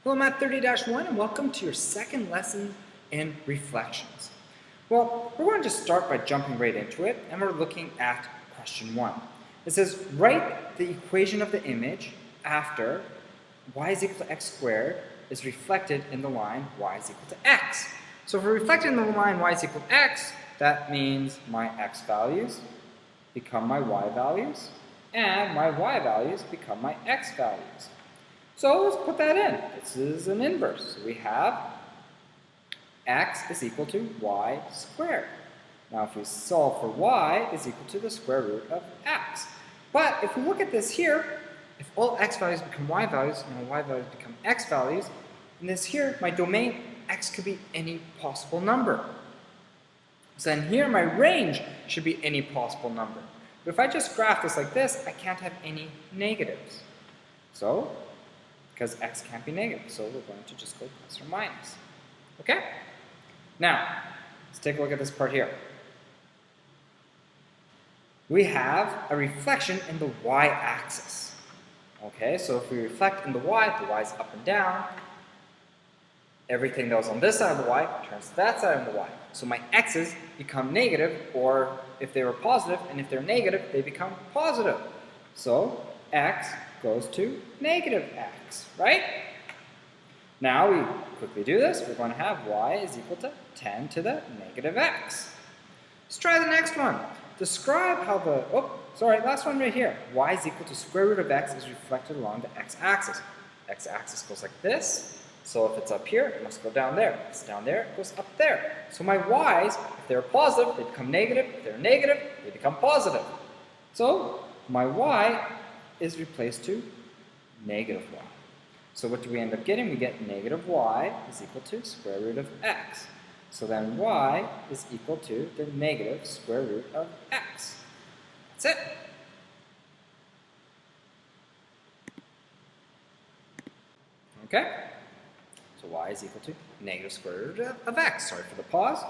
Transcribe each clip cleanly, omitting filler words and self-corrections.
Hello, Math 30-1, and welcome to your second lesson in reflections. Well, we're going to start by jumping right into it, and we're looking at question 1. It says, write the equation of the image after y is equal to x squared is reflected in the line y is equal to x. So if we're reflected in the line y is equal to x, that means my x values become my y values, and my y values become my x values. So let's put that in. This is an inverse. So we have x is equal to y squared. Now if we solve for y is equal to the square root of x. But if we look at this here, if all x values become y values, and all y values become x values, in this here, my domain, x could be any possible number. So then here, my range should be any possible number. But if I just graph this like this, I can't have any negatives. So, because x can't be negative, so we're going to just go plus or minus. Okay? Now, let's take a look at this part here. We have a reflection in the y-axis. Okay, so if we reflect in the y is up and down. Everything that was on this side of the y turns to that side of the y. So my x's become negative, or if they were positive, and if they're negative, they become positive. So x goes to negative x, right? Now we quickly do this. We're going to have y is equal to 10 to the negative x. Let's try the next one. Describe how the, last one right here. Y is equal to square root of x is reflected along the x-axis. X-axis goes like this. So if it's up here, it must go down there. If it's down there, it goes up there. So my y's, if they're positive, they become negative. If they're negative, they become positive. So my y is replaced to negative y. So what do we end up getting? We get negative y is equal to square root of x. So then y is equal to the negative square root of x. That's it. Okay? So y is equal to negative square root of x. Sorry for the pause.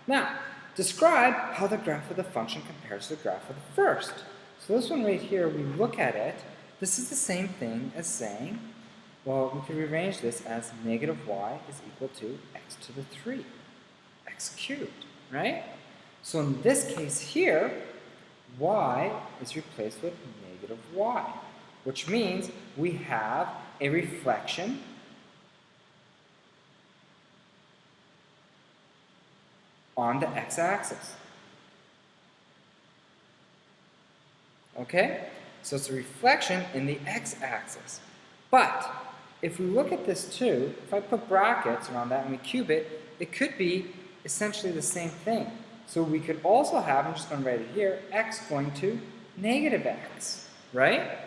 Now, describe how the graph of the function compares to the graph of the first. So this one right here, we look at it. This is the same thing as saying, well, we could rearrange this as negative y is equal to x to the 3, x cubed, right? So in this case here, y is replaced with negative y, which means we have a reflection on the x-axis. Okay? So it's a reflection in the x-axis. But if we look at this too, if I put brackets around that and we cube it, it could be essentially the same thing. So we could also have, I'm just going to write it here, x going to negative x, right?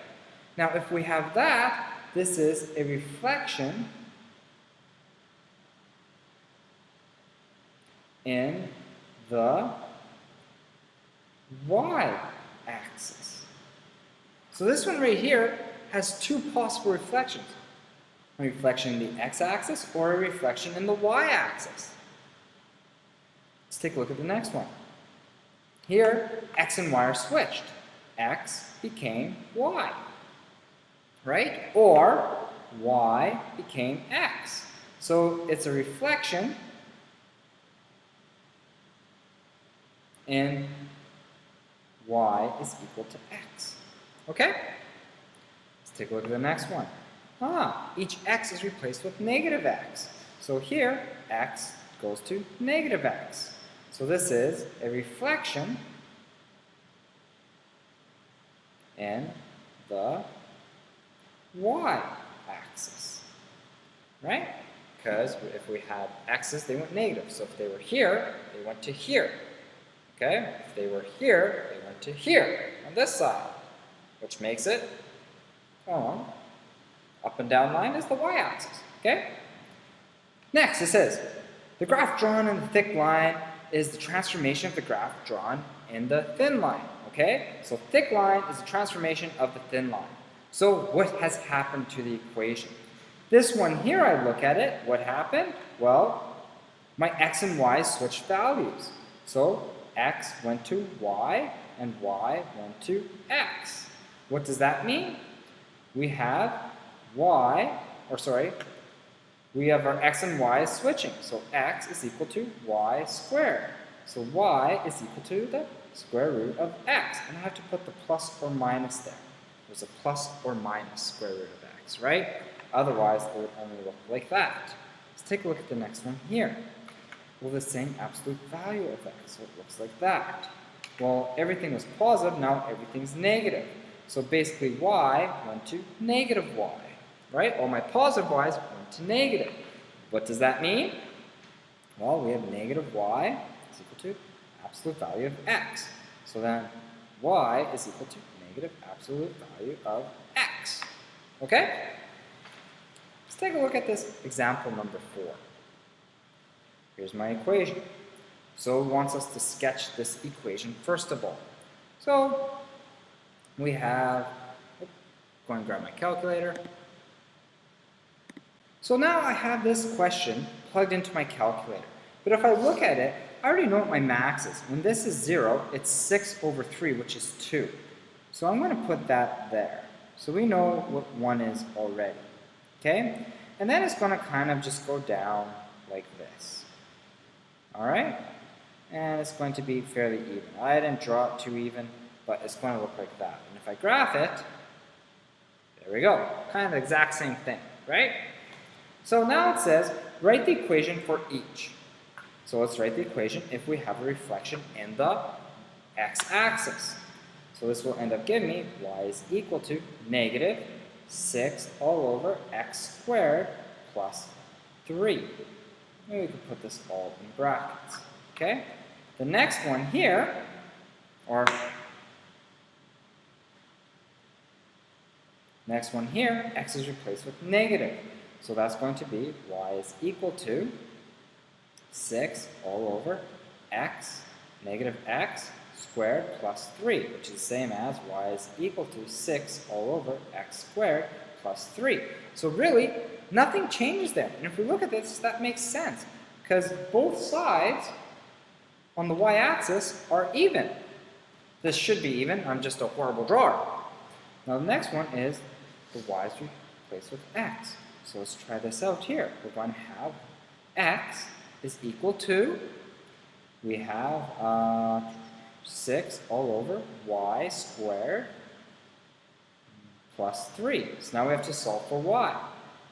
Now if we have that, this is a reflection in the y-axis. So this one right here has two possible reflections. A reflection in the x-axis or a reflection in the y-axis. Let's take a look at the next one. Here, x and y are switched. X became y, right? Or y became x. So it's a reflection in y is equal to x. Okay? Let's take a look at the next one. Each x is replaced with negative x. So here, x goes to negative x. So this is a reflection in the y-axis, right? Because if we had x's, they went negative. So if they were here, they went to here. Okay? If they were here, they went to here on this side, which makes it up and down line is the y-axis. Okay? Next, it says, the graph drawn in the thick line is the transformation of the graph drawn in the thin line. Okay? So thick line is the transformation of the thin line. So what has happened to the equation? This one here, I look at it, what happened? Well, my x and y switched values. So x went to y and y went to x. What does that mean? We have y, we have our x and y switching. So x is equal to y squared. So y is equal to the square root of x. And I have to put the plus or minus there. There's a plus or minus square root of x, right? Otherwise, it would only look like that. Let's take a look at the next one here. Well, the same absolute value of x, so it looks like that. Well, everything was positive, now everything's negative. So basically, y went to negative y, right? All my positive y's went to negative. What does that mean? Well, we have negative y is equal to absolute value of x. So then y is equal to negative absolute value of x. Okay? Let's take a look at this example number 4. Here's my equation. So it wants us to sketch this equation first of all. So we have, go and grab my calculator. So now I have this question plugged into my calculator. But if I look at it, I already know what my max is. When this is 0, it's 6 over 3, which is 2. So I'm going to put that there. So we know what 1 is already. Okay? And then it's going to kind of just go down like this. Alright? And it's going to be fairly even. I didn't draw it too even, but it's going to look like that. And if I graph it, there we go. Kind of the exact same thing, right? So now it says, write the equation for each. So let's write the equation if we have a reflection in the x-axis. So this will end up giving me y is equal to negative 6 all over x squared plus 3. Maybe we could put this all in brackets. Okay? The next one here, x is replaced with negative. So that's going to be y is equal to 6 all over x, negative x squared plus 3, which is the same as y is equal to 6 all over x squared plus 3. So really, nothing changes there. And if we look at this, that makes sense, because both sides on the y-axis are even. This should be even. I'm just a horrible drawer. Now the next one is the y is replaced with x. So let's try this out here. We're going to have x is equal to, we have 6 all over y squared plus 3. So now we have to solve for y.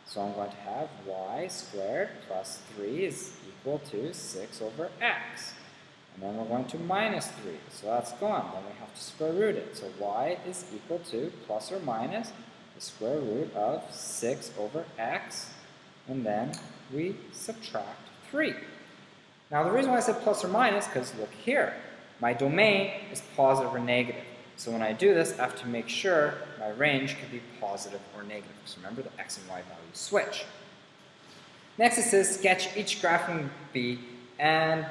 So I'm going to have y squared plus 3 is equal to 6 over x. And then we're going to minus 3. So that's gone. Then we have to square root it. So y is equal to plus or minus the square root of 6 over x. And then we subtract 3. Now the reason why I said plus or minus, because look here. My domain is positive or negative. So when I do this, I have to make sure my range can be positive or negative. So remember, the x and y values switch. Next it says sketch each graph in B and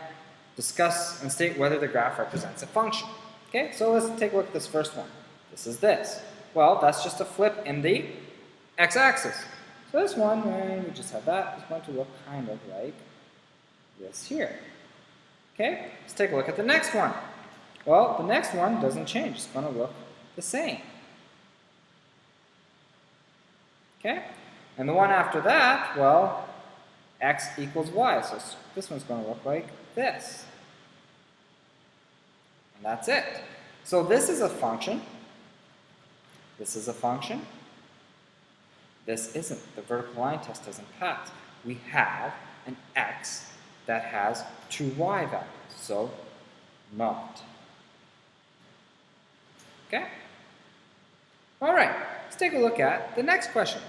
discuss and state whether the graph represents a function. Okay, so let's take a look at this first one. This is this. Well, that's just a flip in the x-axis. So this one, when we just have that, is going to look kind of like this here. Okay, let's take a look at the next one. Well, the next one doesn't change. It's going to look the same. Okay, and the one after that, well, x equals y. So this one's going to look like this. And that's it. So this is a function. This is a function. This isn't. The vertical line test doesn't pass. We have an x that has 2 y values. So not. Okay? Alright, let's take a look at the next question.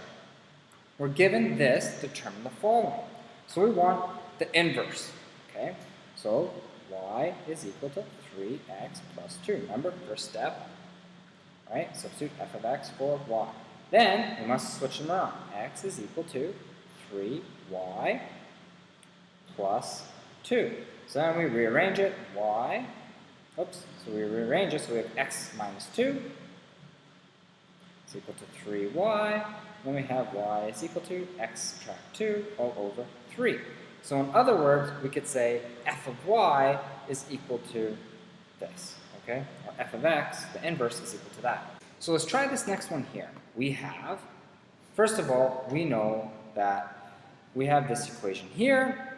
We're given this, determine the following. So we want the inverse. Okay? So y is equal to 3x plus 2. Remember, first step. Right? Substitute f of x for y. Then we must switch them around. X is equal to 3y plus 2. So then we rearrange it. Y. Oops. So we rearrange it. So we have x minus 2 is equal to 3y. Then we have y is equal to x subtract 2 all over 3. So in other words, we could say f of y is equal to this. Okay? Or f of x, the inverse, is equal to that. So let's try this next one here. We have, first of all, we know that we have this equation here,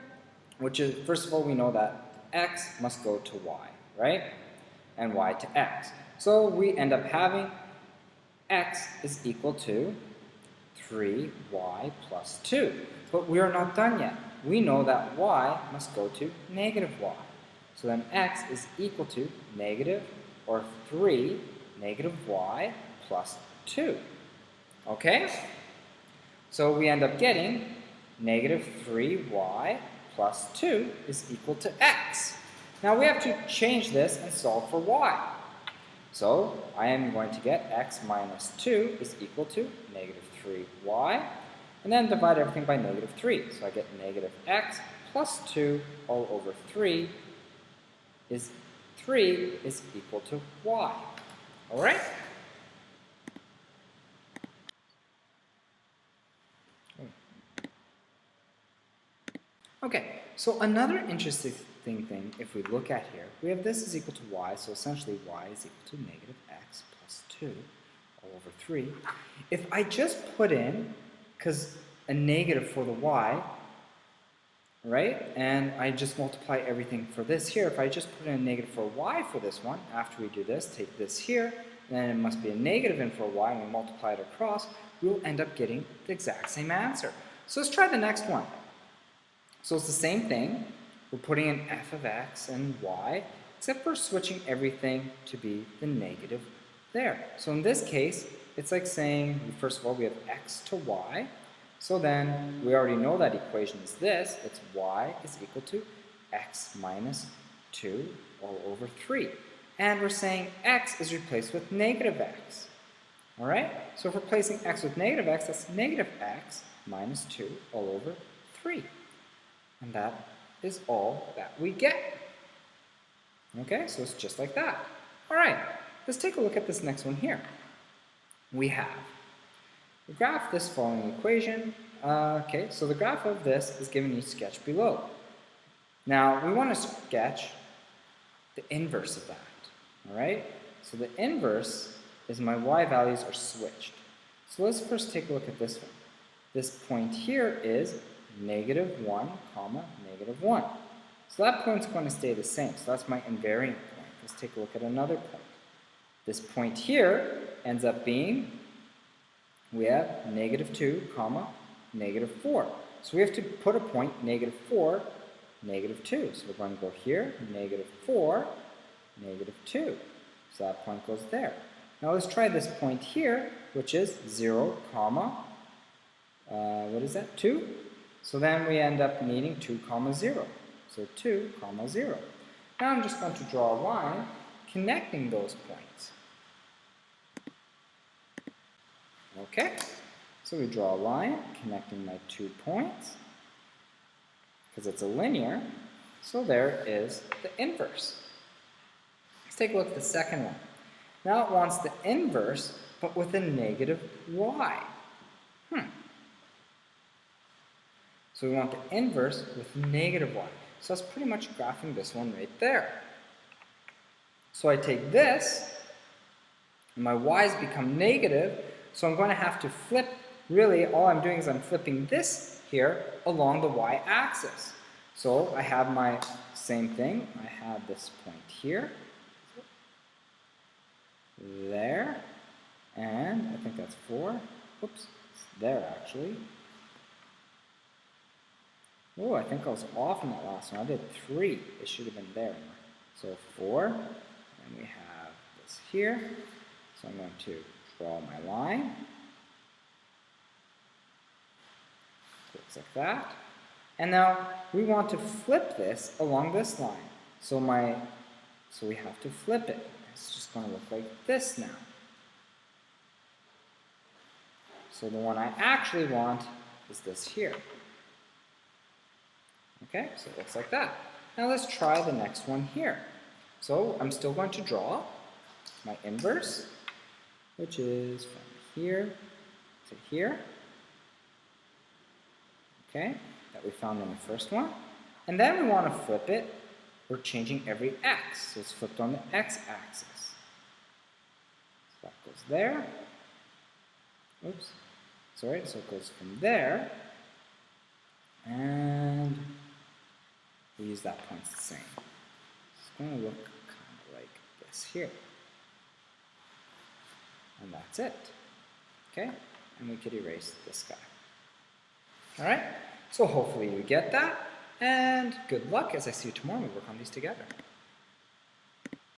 which is, first of all, we know that x must go to y, right? And y to x. So we end up having x is equal to 3y plus 2. But we are not done yet. We know that y must go to negative y. So then x is equal to negative, or 3 negative y plus 2. Okay? So we end up getting negative 3y plus 2 is equal to x. Now we have to change this and solve for y. So I am going to get x minus 2 is equal to negative 3y, and then divide everything by negative 3. So I get negative x plus 2 all over 3 is equal to y. All right? Okay, so another interesting thing, if we look at here, we have this is equal to y, so essentially y is equal to negative x plus 2 all over 3. If I just put in, because a negative for the y, right, and I just multiply everything for this here, if I just put in a negative for y for this one, after we do this, take this here, then it must be a negative in for y, and we multiply it across, we'll end up getting the exact same answer. So let's try the next one. So it's the same thing. We're putting in f of x and y, except we're switching everything to be the negative there. So in this case, it's like saying, first of all, we have x to y. So then we already know that equation is this. It's y is equal to x minus 2 all over 3. And we're saying x is replaced with negative x. All right? So if we're replacing x with negative x, that's negative x minus 2 all over 3. And that is all that we get. Okay, so it's just like that. All right, let's take a look at this next one here. We graph this following equation. Okay, so the graph of this is given in each sketch below. Now, we want to sketch the inverse of that. All right, so the inverse is my y values are switched. So let's first take a look at this one. This point here is negative 1, comma, negative 1. So that point's going to stay the same. So that's my invariant point. Let's take a look at another point. This point here ends up being, we have negative 2, comma, negative 4. So we have to put a point negative 4, negative 2. So we're going to go here, negative 4, negative 2. So that point goes there. Now let's try this point here, which is 0, comma, what is that, 2? So then we end up needing 2, comma 0. So 2, comma 0. Now I'm just going to draw a line connecting those points. Okay, so we draw a line connecting my 2 points, because it's a linear, so there is the inverse. Let's take a look at the second one. Now it wants the inverse, but with a negative y. So we want the inverse with negative y. So that's pretty much graphing this one right there. So I take this, and my y's become negative, so I'm going to have to flip, really all I'm doing is I'm flipping this here along the y-axis. So I have my same thing, I have this point here, there, and I think that's 4, oops, it's there actually. Oh, I think I was off on that last one. I did 3. It should have been there. So 4, and we have this here. So I'm going to draw my line. Looks like that. And now we want to flip this along this line. So we have to flip it. It's just going to look like this now. So the one I actually want is this here. Okay, so it looks like that. Now let's try the next one here. So I'm still going to draw my inverse, which is from here to here. Okay, that we found in the first one. And then we want to flip it. We're changing every x, so it's flipped on the x-axis. So that goes there. Oops, sorry, so it goes from there use that points the same. It's going to look kind of like this here. And that's it. Okay? And we could erase this guy. Alright? So hopefully you get that, and good luck as I see you tomorrow. We work on these together.